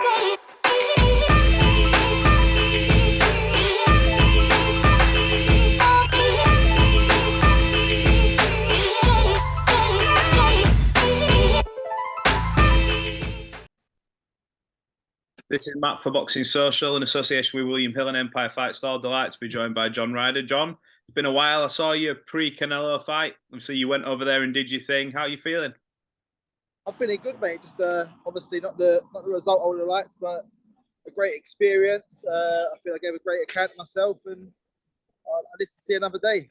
This is Matt for Boxing Social in association with William Hill and Empire Fight Style. Delighted to be joined by John Ryder. John, it's been a while. I saw you pre-Canelo fight. Obviously, you went over there and did your thing. How are you feeling? I'm feeling good, mate. Just obviously not the result I would have liked, but a great experience. I feel I gave a great account of myself, and I live to see another day.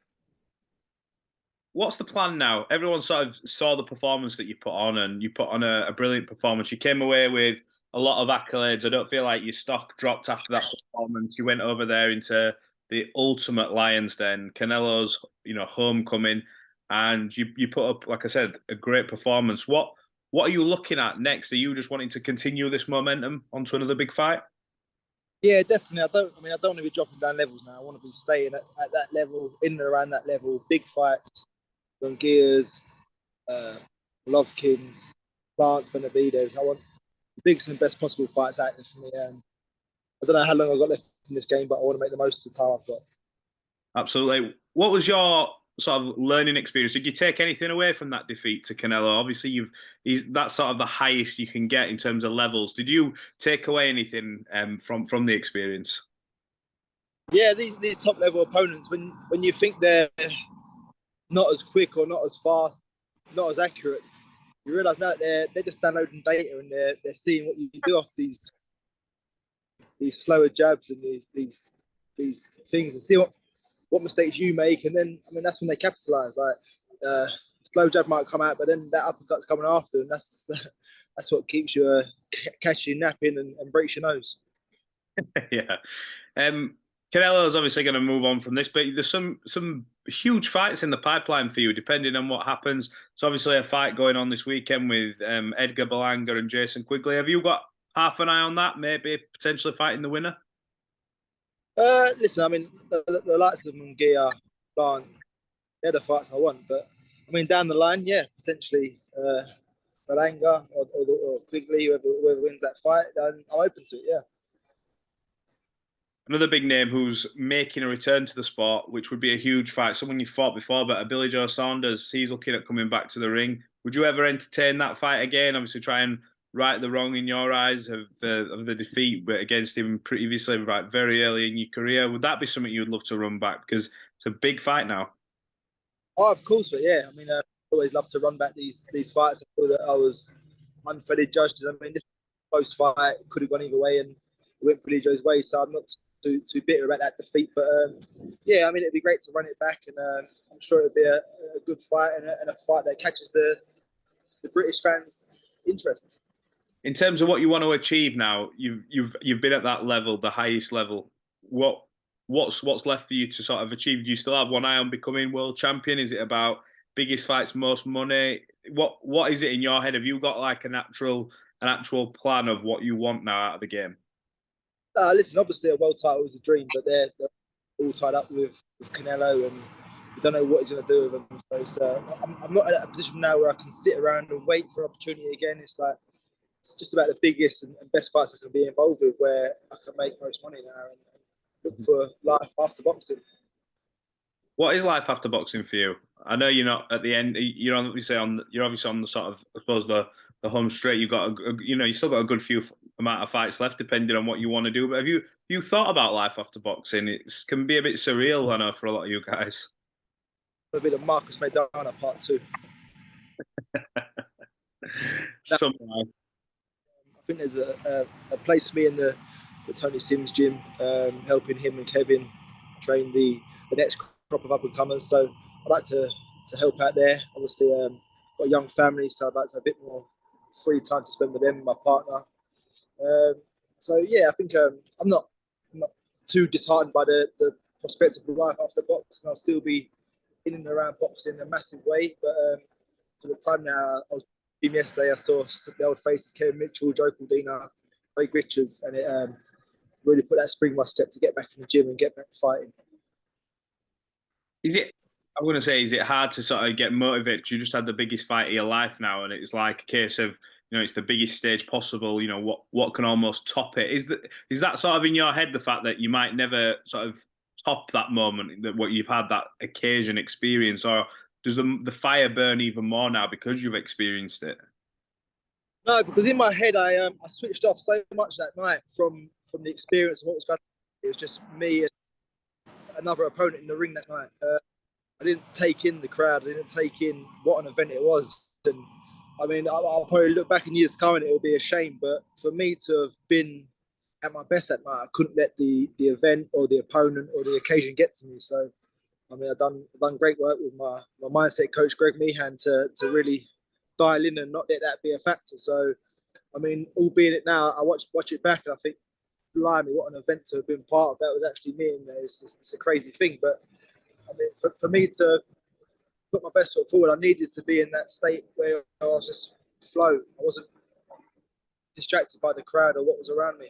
What's the plan now? Everyone sort of saw the performance that you put on, and you put on a brilliant performance. You came away with a lot of accolades. I don't feel like your stock dropped after that performance. You went over there into the ultimate Lions Den, Canelo's, homecoming, and you put up, like I said, a great performance. What are you looking at next? Are you just wanting to continue this momentum onto another big fight? Yeah, definitely. I don't want to be dropping down levels now. I want to be staying at that level, in and around that level. Big fights, Gears, Lovekins, Lance Benavides. I want the biggest and best possible fights out there for me. I don't know how long I've got left in this game, but I want to make the most of the time I've got. Absolutely. What was your sort of learning experience? Did you take anything away from that defeat to Canelo? Obviously, that's sort of the highest you can get in terms of levels. Did you take away anything from the experience? Yeah, these top level opponents, when you think they're not as quick or not as fast, not as accurate, you realise now that they're just downloading data and they're seeing what you do off these slower jabs and these things, and see what mistakes you make, and then that's when they capitalise. Like slow jab might come out, but then that uppercut's coming after, and that's what keeps you catching your napping and breaks your nose. Yeah. Canelo is obviously going to move on from this, but there's some huge fights in the pipeline for you, depending on what happens. So obviously a fight going on this weekend with Edgar, Berlanga and Jason Quigley. Have you got half an eye on that, maybe potentially fighting the winner? Listen, the likes of Munguia, they're the fights I want. But down the line, yeah, potentially Berlanga or Quigley, whoever wins that fight, I'm open to it. Yeah. Another big name who's making a return to the sport, which would be a huge fight. Someone you fought before, but Billy Joe Saunders, he's looking at coming back to the ring. Would you ever entertain that fight again? Obviously, try and right the wrong in your eyes of the defeat against him previously, right, very early in your career. Would that be something you'd love to run back? Because it's a big fight now. Oh, of course, but yeah, I always love to run back these fights. I feel that I was unfairly judged. This close fight could have gone either way, and it went Billy Joe's way. So I'm not too bitter about that defeat, but yeah, it'd be great to run it back, and I'm sure it'd be a good fight and a fight that catches the British fans' interest. In terms of what you want to achieve now, you've been at that level, the highest level. What's left for you to sort of achieve? Do you still have one eye on becoming world champion? Is it about biggest fights, most money? What is it in your head? Have you got like an actual plan of what you want now out of the game? Listen, obviously a world title is a dream, but they're all tied up with Canelo, and we don't know what he's going to do with them. So I'm not in a position now where I can sit around and wait for an opportunity again. It's just about the biggest and best fights I can be involved with, where I can make most money now and look for life after boxing. What is life after boxing for you? I know you're not at the end. You're obviously on the sort of, I suppose, the home straight. You've got you still got a good few amount of fights left, depending on what you want to do. But have you thought about life after boxing? It can be a bit surreal, I know, for a lot of you guys. A bit of Marcus Maidana Part 2. Somehow. I think there's a place for me in the Tony Sims gym, helping him and Kevin train the next crop of up-and-comers. So I'd like to help out there. Obviously, got a young family, so I'd like to have a bit more free time to spend with them and my partner. So yeah, I think I'm not too disheartened by the prospect of life after boxing. I'll still be in and around boxing in a massive way, but for the time now, yesterday I saw the old faces, Kevin Mitchell, Joe Caldina, Craig Richards, and it really put that spring in my step to get back in the gym and get back fighting. Is it hard to sort of get motivated? You just had the biggest fight of your life now, and it's like a case of, it's the biggest stage possible. What can almost top it? Is that sort of in your head, the fact that you might never sort of top that moment, that what you've had that occasion experience, or does the fire burn even more now because you've experienced it? No, because in my head I switched off so much that night from the experience and what was going on. It was just me and another opponent in the ring that night. I didn't take in the crowd. I didn't take in what an event it was. And I mean, I'll probably look back in years to come and it'll be a shame. But for me to have been at my best that night, I couldn't let the event or the opponent or the occasion get to me. So, I mean, I've done great work with my mindset coach, Greg Meehan, to really dial in and not let that be a factor. So, I mean, albeit it now, I watch it back and I think, blimey, what an event to have been part of. That was actually me in there. It's a crazy thing. But, I mean, for me to put my best foot forward, I needed to be in that state where I was just flow. I wasn't distracted by the crowd or what was around me.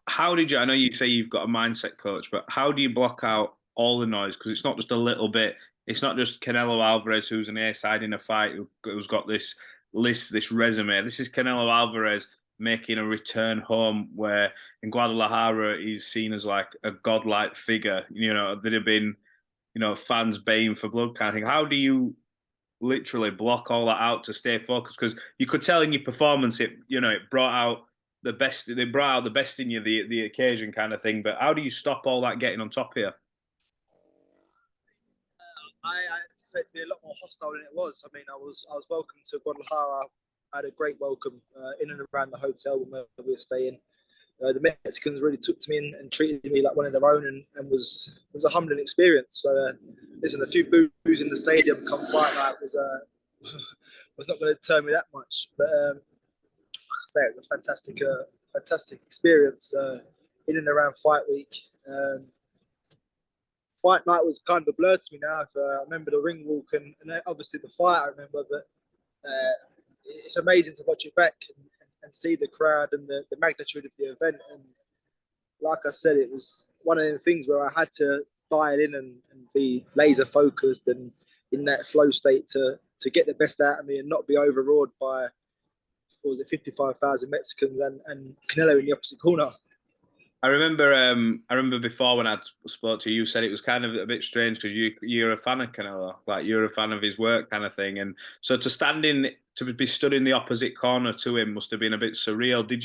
How did you? I know you say you've got a mindset coach, but how do you block out all the noise? Because it's not just a little bit. It's not just Canelo Alvarez who's an A side in a fight who's got this list, this resume. This is Canelo Alvarez making a return home, where in Guadalajara he's seen as like a godlike figure. That have been fans baying for blood kind of thing. How do you literally block all that out to stay focused? Because you could tell in your performance, it brought out the best. They brought out the best in you, the occasion kind of thing. But how do you stop all that getting on top here? I anticipate it to be a lot more hostile than it was. I mean, I was welcomed to Guadalajara. I had a great welcome in and around the hotel where we were staying. The Mexicans really took to me and treated me like one of their own, and was a humbling experience. So, listen, a few boos in the stadium come fight night was not going to deter me that much. But like I say, it was a fantastic experience in and around fight week. Fight night was kind of a blur to me now. I remember the ring walk and obviously the fight I remember, but it's amazing to watch it back and see the crowd and the magnitude of the event. And like I said, it was one of the things where I had to dial in and be laser focused and in that flow state to get the best out of me and not be overawed by, what was it, 55,000 Mexicans and Canelo in the opposite corner. I remember before when I spoke to you, you said it was kind of a bit strange because you're a fan of Canelo, like you're a fan of his work kind of thing, and so to be stood in the opposite corner to him must have been a bit surreal. Did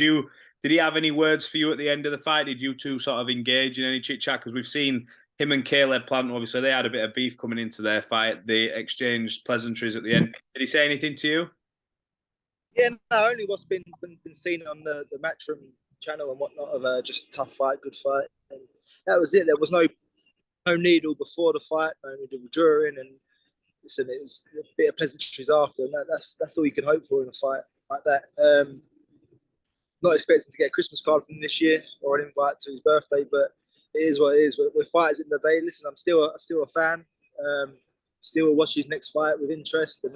he have any words for you at the end of the fight? Did you two sort of engage in any chit chat? Because we've seen him and Caleb Plant, obviously they had a bit of beef coming into their fight. They exchanged pleasantries at the end. Did he say anything to you? Yeah, no, only what's been seen on the Matchroom channel and whatnot of just tough fight, good fight, and that was it. There was no needle before the fight, no needle during, and listen, it was a bit of pleasantries after, and that's all you can hope for in a fight like that. Not expecting to get a Christmas card from him this year or an invite to his birthday, but it is what it is. We're fighters in the day. Listen, I'm still a fan. Still will watch his next fight with interest and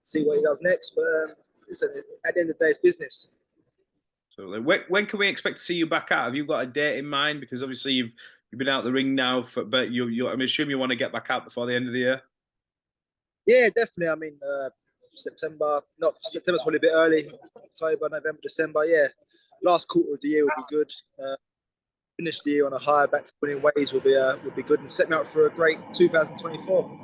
see what he does next. But listen, at the end of the day, it's business. So when can we expect to see you back out? Have you got a date in mind? Because obviously you've been out the ring now, but I assume you want to get back out before the end of the year. Yeah, definitely. I mean, September, not September's probably a bit early. October, November, December. Yeah, last quarter of the year will be good. Finish the year on a high, back to winning ways will be good, and set me up for a great 2024.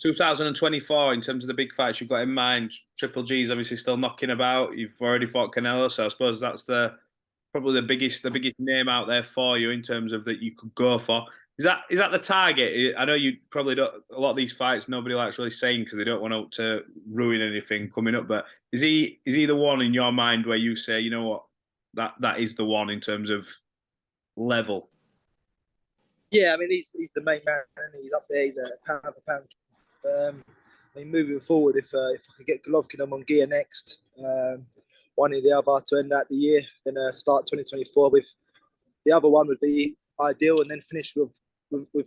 2024, in terms of the big fights you've got in mind, Triple G's obviously still knocking about. You've already fought Canelo, so I suppose that's probably the biggest name out there for you in terms of that you could go for. Is that the target? I know you probably don't. A lot of these fights nobody likes really saying because they don't want to ruin anything coming up. But is he the one in your mind where you say, you know what, that is the one in terms of level? Yeah, I mean he's the main man. He's up there. He's a pound for pound. I mean, moving forward, if I could get Golovkin on gear next, one or the other to end out the year, then start 2024 with the other one would be ideal, and then finish with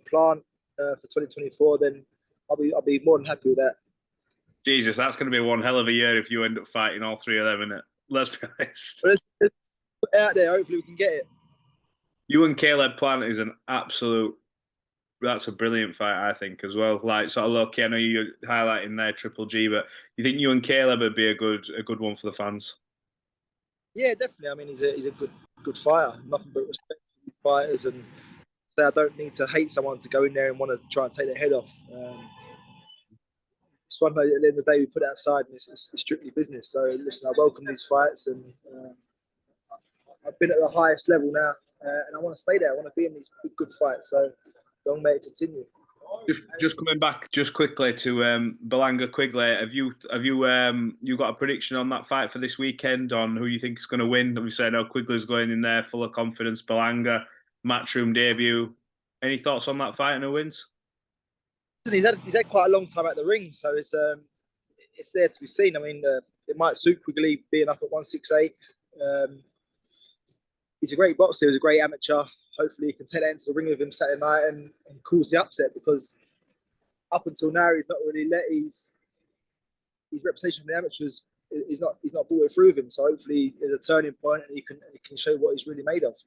Plant for 2024. Then I'll be more than happy with that. Jesus, that's going to be one hell of a year if you end up fighting all three of them, isn't it? Let's be honest. But let's put it out there. Hopefully, we can get it. You and Caleb Plant is an absolute that's a brilliant fight, I think, as well. Like sort of low-key, I know you're highlighting there Triple G, but you think you and Caleb would be a good one for the fans? Yeah, definitely. I mean, he's a good fighter. Nothing but respect for these fighters, and say I don't need to hate someone to go in there and want to try and take their head off. It's fun. At the end of the day, we put it outside, and it's strictly business. So listen, I welcome these fights, and I've been at the highest level now, and I want to stay there. I want to be in these good fights. So long may it continue. Just coming back just quickly to Berlanga-Quigley, have you got a prediction on that fight for this weekend on who you think is going to win? Obviously, I know Quigley's going in there full of confidence. Berlanga matchroom debut. Any thoughts on that fight and who wins? He's had quite a long time at the ring, so it's there to be seen. I mean, it might suit Quigley being up at 168. He's a great boxer. He's a great amateur. Hopefully, he can take that into the ring with him Saturday night and cause the upset, because up until now he's not really let his reputation from the amateurs. He's not brought it through with him. So hopefully, there's a turning point and he can show what he's really made of.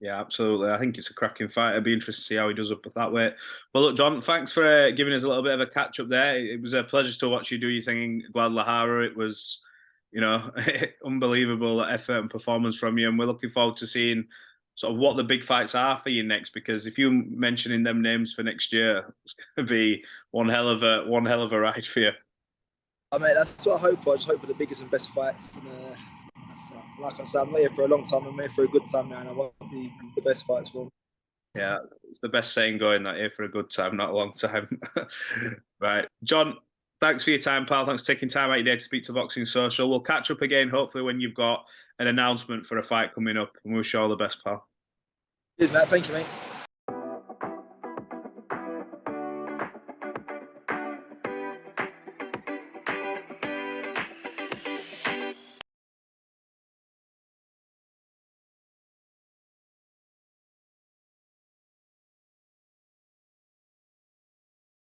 Yeah, absolutely. I think it's a cracking fight. I'd be interested to see how he does up with that weight. Well, look, John, thanks for giving us a little bit of a catch up there. It was a pleasure to watch you do your thing in Guadalajara. It was, unbelievable effort and performance from you, and we're looking forward to seeing sort of what the big fights are for you next. Because if you're mentioning them names for next year, it's going to be one hell of a ride for you. I mean, that's what I hope for. I just hope for the biggest and best fights. And like I said, I'm here for a long time. I'm here for a good time now, and I want the best fights for me. Yeah, it's the best saying going, that here for a good time, not a long time. Right. John, thanks for your time, pal. Thanks for taking time out your day to speak to Boxing Social. We'll catch up again, hopefully, when you've got an announcement for a fight coming up. And we wish you all the best, pal. Cheers, Matt. Thank you, mate.